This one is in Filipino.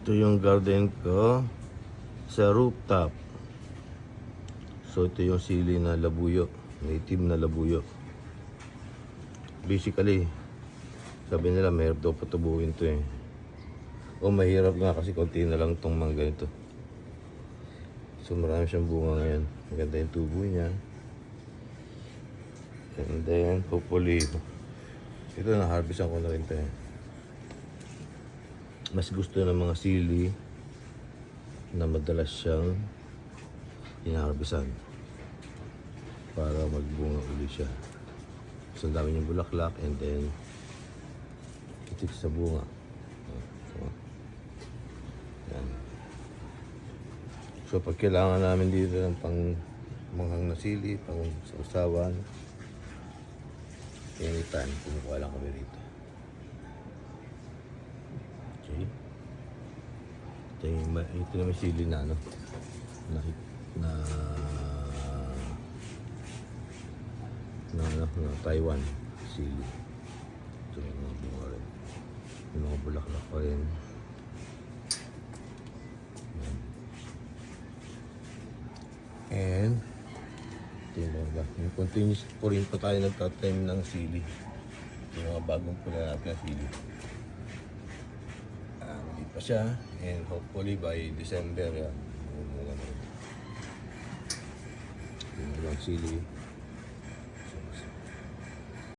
Ito yung garden ko sa rooftop. So ito yung sili na labuyo, native na labuyo. Basically, sabi nila mahirap daw patubuin to eh. O mahirap nga kasi konti na lang tong mga ganito. So marami siyang bunga ngayon. Maganda yung tubo niya. And then hopefully, ito na-harvestan ko na rin to eh. Mas gusto ng mga sili na madalas siyang hinaharvestan para magbunga ulit siya. So ang dami niyang bulaklak and then itik sa bunga. So, yan. So pag kailangan namin dito ng pang manghang na sili, pang sausawan, anytime, kumukuha lang kami rito. Okay. Ito naman sili na ano, na Taiwan sili. Ito yung mga bunga rin. Yung mga bulaklak pa rin. Yan. And yung continuous po rin pa tayo nagtatanim ng sili. Yung mga bagong pula natin na sili. Maliit pa siya. And hopefully by December yan. Yung mga sili.